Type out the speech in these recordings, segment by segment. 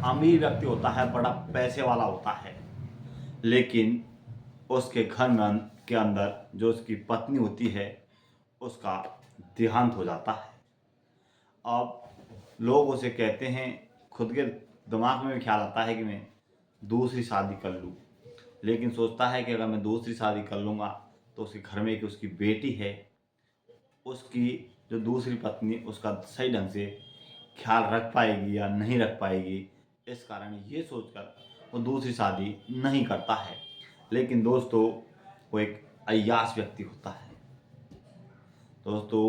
अमीर व्यक्ति होता है, बड़ा पैसे वाला होता है, लेकिन उसके घर में के अंदर जो उसकी पत्नी होती है उसका देहांत हो जाता है। अब लोग उसे कहते हैं, खुद के दिमाग में भी ख्याल आता है कि मैं दूसरी शादी कर लूँ, लेकिन सोचता है कि अगर मैं दूसरी शादी कर लूँगा तो उसके घर में एक उसकी बेटी है, उसकी जो दूसरी पत्नी उसका सही ढंग से ख्याल रख पाएगी या नहीं रख पाएगी। इस कारण ये सोचकर वो दूसरी शादी नहीं करता है। लेकिन दोस्तों, वो एक अय्याश व्यक्ति होता है। दोस्तों,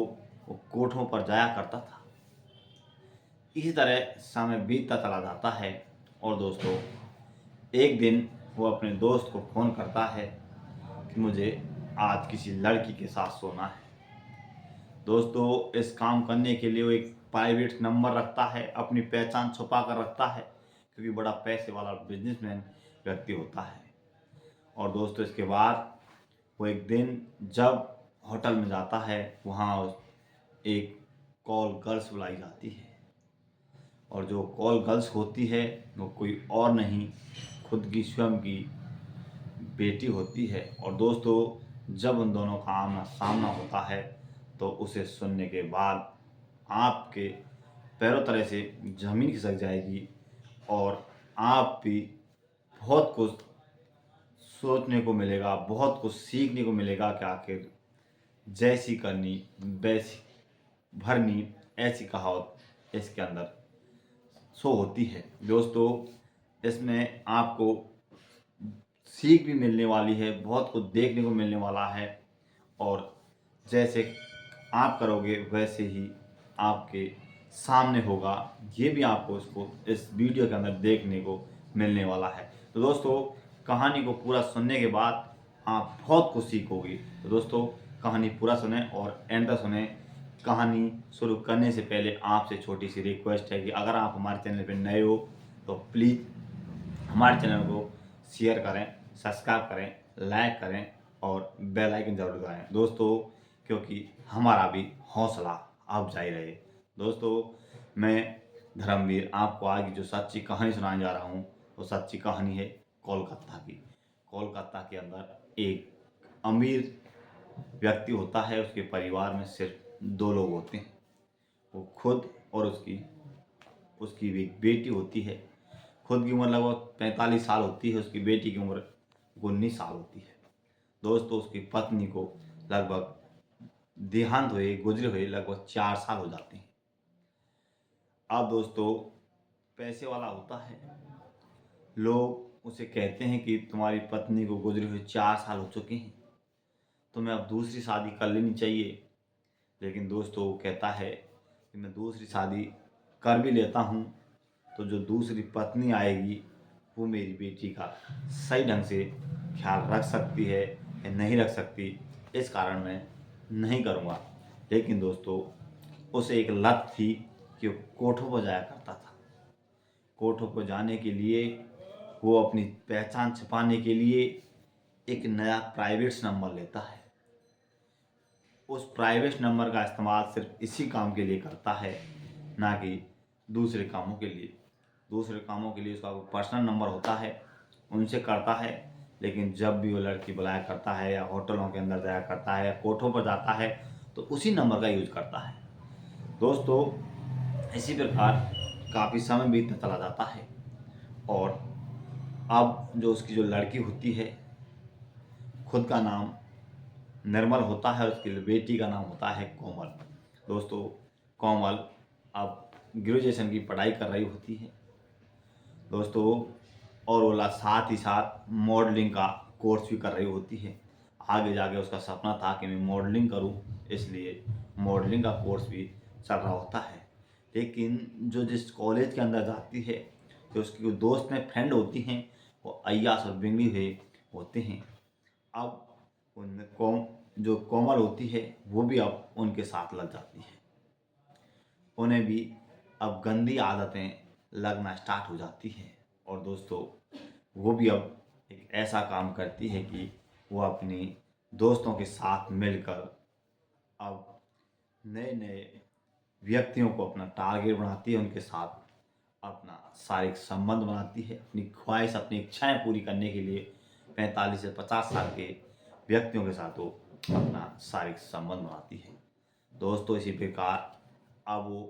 वो कोठों पर जाया करता था। इसी तरह समय बीतता चला जाता है और दोस्तों, एक दिन वो अपने दोस्त को फ़ोन करता है कि मुझे आज किसी लड़की के साथ सोना है। दोस्तों, इस काम करने के लिए वो एक प्राइवेट नंबर रखता है, अपनी पहचान छुपा कर रखता है, क्योंकि बड़ा पैसे वाला बिजनेसमैन व्यक्ति होता है। और दोस्तों, इसके बाद वो एक दिन जब होटल में जाता है, वहाँ एक कॉल गर्ल्स बुलाई जाती है, और जो कॉल गर्ल्स होती है वो कोई और नहीं, खुद की स्वयं की बेटी होती है। और दोस्तों, जब उन दोनों का आमना सामना होता है तो उसे सुनने के बाद आपके पैरों तले से ज़मीन खिसक जाएगी और आप भी बहुत कुछ सोचने को मिलेगा, बहुत कुछ सीखने को मिलेगा कि आखिर जैसी करनी वैसी भरनी, ऐसी कहावत इसके अंदर सो होती है। दोस्तों, इसमें आपको सीख भी मिलने वाली है, बहुत कुछ देखने को मिलने वाला है, और जैसे आप करोगे वैसे ही आपके सामने होगा, ये भी आपको इसको इस वीडियो के अंदर देखने को मिलने वाला है। तो दोस्तों, कहानी को पूरा सुनने के बाद आप बहुत कुछ सीखोगे। तो दोस्तों, कहानी पूरा सुने और एंड तक सुने। कहानी शुरू करने से पहले आपसे छोटी सी रिक्वेस्ट है कि अगर आप हमारे चैनल पर नए हो तो प्लीज़ हमारे चैनल को शेयर करें, सब्सक्राइब करें, लाइक करें और बेल आइकन जरूर दबाएं दोस्तों, क्योंकि हमारा भी हौसला अफजाई रहे। दोस्तों, मैं धर्मवीर आपको आज की जो सच्ची कहानी सुनाने जा रहा हूँ वो सच्ची कहानी है कोलकाता की। कोलकाता के अंदर एक अमीर व्यक्ति होता है, उसके परिवार में सिर्फ 2 लोग होते हैं, वो खुद और उसकी उसकी एक बेटी होती है। खुद की उम्र लगभग 45 साल होती है, उसकी बेटी की उम्र 19 साल होती है। दोस्तों, उसकी पत्नी को लगभग देहांत हुए गुजरे हुए लगभग 4 साल हो जाते हैं। अब दोस्तों, पैसे वाला होता है, लोग उसे कहते हैं कि तुम्हारी पत्नी को गुजरे हुए 4 साल हो चुके हैं, तुम्हें अब दूसरी शादी कर लेनी चाहिए। लेकिन दोस्तों, वो कहता है कि मैं दूसरी शादी कर भी लेता हूँ तो जो दूसरी पत्नी आएगी वो मेरी बेटी का सही ढंग से ख्याल रख सकती है या नहीं रख सकती, इस कारण मैं नहीं करूँगा। लेकिन दोस्तों, उसे एक लत थी कि वो कोठों पर जाया करता था। कोठों पर जाने के लिए वो अपनी पहचान छिपाने के लिए एक नया प्राइवेट नंबर लेता है। उस प्राइवेट नंबर का इस्तेमाल सिर्फ इसी काम के लिए करता है, ना कि दूसरे कामों के लिए। दूसरे कामों के लिए उसका पर्सनल नंबर होता है, उनसे करता है। लेकिन जब भी वो लड़की बुलाया करता है या होटलों के अंदर जाया करता है या कोठों पर जाता है तो उसी नंबर का यूज करता है। दोस्तों, इसी प्रकार काफ़ी समय बीतता चला जाता है और अब जो उसकी जो लड़की होती है, खुद का नाम निर्मल होता है, उसकी बेटी का नाम होता है कोमल। दोस्तों, कोमल अब ग्रेजुएशन की पढ़ाई कर रही होती है दोस्तों, और वो साथ ही साथ मॉडलिंग का कोर्स भी कर रही होती है। आगे जाके उसका सपना था कि मैं मॉडलिंग करूं, इसलिए मॉडलिंग का कोर्स भी चल रहा होता है। लेकिन जो जिस कॉलेज के अंदर जाती है, जो उसकी दोस्त में फ्रेंड होती हैं, वो अय्याश और बिगड़ी हुए होते हैं। अब उनमें जो कोमल होती है वो भी अब उनके साथ लग जाती है। उन्हें भी अब गंदी आदतें लगना स्टार्ट हो जाती हैं। और दोस्तों, वो भी अब एक ऐसा काम करती है कि वो अपनी दोस्तों के साथ मिलकर अब नए नए व्यक्तियों को अपना टारगेट बनाती है, उनके साथ अपना शारीरिक संबंध बनाती है, अपनी ख्वाहिश, अपनी इच्छाएं पूरी करने के लिए 45 से 50 साल के व्यक्तियों के साथ वो अपना शारीरिक संबंध बनाती है। दोस्तों इसी प्रकार अब वो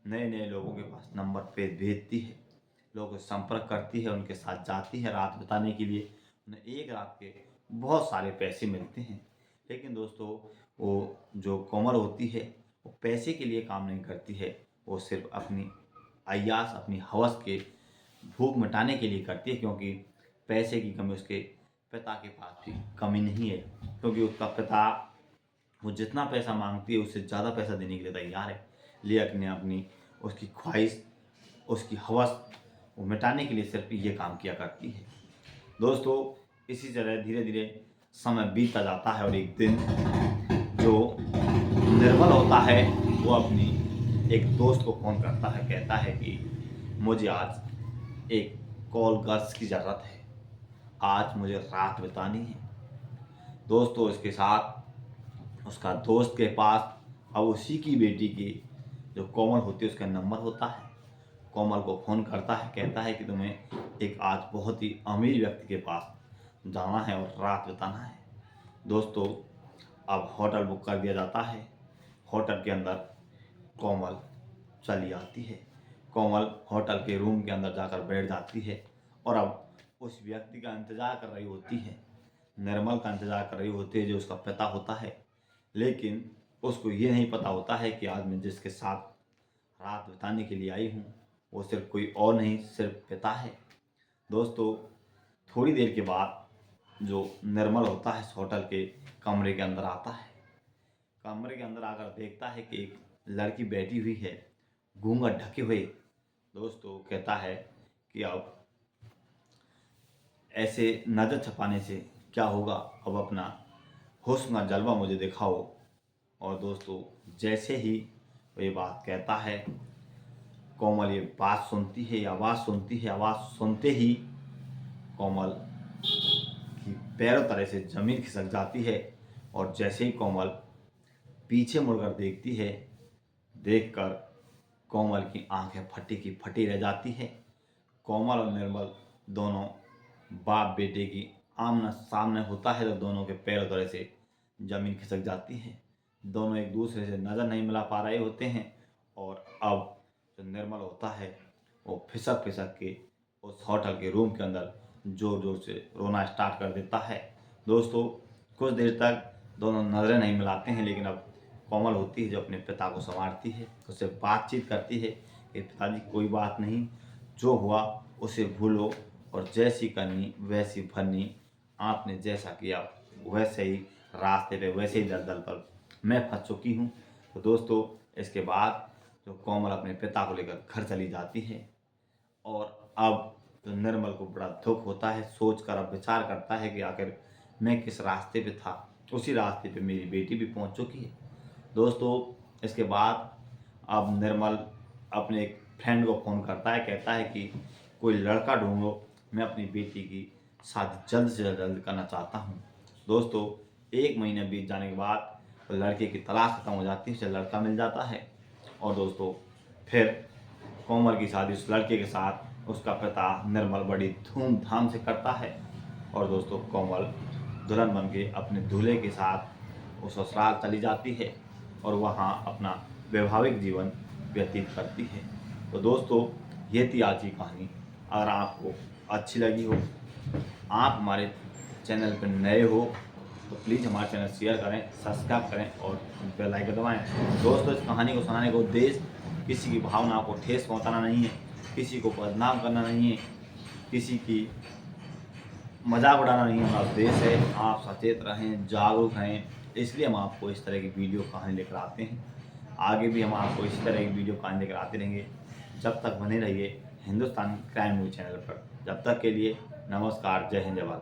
नए नए लोगों के पास नंबर पे भेजती है, लोगों से संपर्क करती है, उनके साथ जाती है रात बिताने के लिए। उन्हें एक रात के बहुत सारे पैसे मिलते हैं। लेकिन दोस्तों वो जो कोमल होती है वो पैसे के लिए काम नहीं करती है, वो सिर्फ अपनी अय्यास, अपनी हवस के भूख मिटाने के लिए करती है, क्योंकि पैसे की कमी उसके पिता के पास भी कमी नहीं है, क्योंकि उसका पिता वो जितना पैसा मांगती है उससे ज़्यादा पैसा देने के लिए तैयार है। लेकिन अपनी उसकी ख्वाहिश, उसकी हवस वो मिटाने के लिए सिर्फ ये काम किया करती है। दोस्तों इसी तरह धीरे धीरे समय बीतता जाता है और एक दिन जो निर्मल होता है वो अपनी एक दोस्त को फ़ोन करता है, कहता है कि मुझे आज एक कॉल गर्ल्स की ज़रूरत है, आज मुझे रात बितानी है। दोस्तों इसके साथ उसका दोस्त के पास अब उसी की बेटी की जो कोमल होती है उसका नंबर होता है। कोमल को फ़ोन करता है, कहता है कि तुम्हें एक आज बहुत ही अमीर व्यक्ति के पास जाना है और रात बिताना है। दोस्तों अब होटल बुक कर दिया जाता है। होटल के अंदर कोमल चली आती है। कोमल होटल के रूम के अंदर जाकर बैठ जाती है और अब उस व्यक्ति का इंतज़ार कर रही होती है, निर्मल का इंतज़ार कर रही होती है जो उसका पिता होता है। लेकिन उसको ये नहीं पता होता है कि आज मैं जिसके साथ रात बिताने के लिए आई हूँ वो सिर्फ कोई और नहीं, सिर्फ पिता है। दोस्तों थोड़ी देर के बाद जो निर्मल होता है इस होटल के कमरे के अंदर आता है। कमरे के अंदर आकर देखता है कि एक लड़की बैठी हुई है घूंघट ढके हुए। दोस्तों कहता है कि अब ऐसे नज़र छपाने से क्या होगा, अब अपना हुस्न का जलवा मुझे दिखाओ। और दोस्तों जैसे ही वो ये बात कहता है, कोमल ये बात सुनती है, आवाज़ सुनती है। आवाज़ सुनते ही कोमल की पैरों तरह से ज़मीन खिसक जाती है और जैसे ही कोमल पीछे मुड़कर देखती है, देखकर कोमल की आंखें फटी की फटी रह जाती है। कोमल और निर्मल दोनों बाप बेटे की आमना सामने होता है तो दोनों के पैरों तरह से ज़मीन खिसक जाती है। दोनों एक दूसरे से नज़र नहीं मिला पा रहे होते हैं और अब जो निर्मल होता है वो फिसक फिसक के उस होटल के रूम के अंदर ज़ोर ज़ोर से रोना स्टार्ट कर देता है। दोस्तों कुछ देर तक दोनों नज़रें नहीं मिलाते हैं, लेकिन अब कोमल होती है जो अपने पिता को संवारती है, उससे बातचीत करती है कि पिताजी कोई बात नहीं, जो हुआ उसे भूलो और जैसी करनी वैसी भरनी, आपने जैसा किया वैसे ही रास्ते पे वैसे ही दलदल पर मैं फंस चुकी हूँ। तो दोस्तों इसके बाद जो कोमल अपने पिता को लेकर घर चली जाती है और अब तो निर्मल को बड़ा दुख होता है, सोचकर अब विचार करता है कि आखिर मैं किस रास्ते पे था, उसी रास्ते पे मेरी बेटी भी पहुंच चुकी है। दोस्तों इसके बाद अब निर्मल अपने एक फ्रेंड को फ़ोन करता है, कहता है कि कोई लड़का ढूंढो, मैं अपनी बेटी की शादी जल्द से जल्द करना चाहता हूँ। दोस्तों 1 महीना बीत जाने के बाद तो लड़के की तलाश खत्म हो जाती है, उसे लड़का मिल जाता है और दोस्तों फिर कोमल की शादी उस लड़के के साथ उसका पिता निर्मल बड़ी धूमधाम से करता है और दोस्तों कोमल दुल्हन बन के अपने दूल्हे के साथ उस ससुराल चली जाती है और वहाँ अपना वैवाहिक जीवन व्यतीत करती है। तो दोस्तों ये थी आज की कहानी। अगर आपको अच्छी लगी हो, आप हमारे चैनल पर नए हो तो प्लीज़ हमारे चैनल शेयर करें, सब्सक्राइब करें और बेल आइकन दबाएं। दोस्तों इस कहानी को सुनाने का उद्देश्य किसी की भावनाओं को ठेस पहुंचाना नहीं है, किसी को बदनाम करना नहीं है, किसी की मजाक उड़ाना नहीं हमारा उद्देश्य है। आप सचेत रहें, जागरूक रहें, इसलिए हम आपको इस तरह की वीडियो कहानी लेकर आते हैं। आगे भी हम आपको इसी तरह की वीडियो कहानी लेकर आते रहेंगे। जब तक बने रहिए हिंदुस्तान क्राइम न्यूज़ चैनल पर। जब तक के लिए नमस्कार, जय हिंद, जय भारत।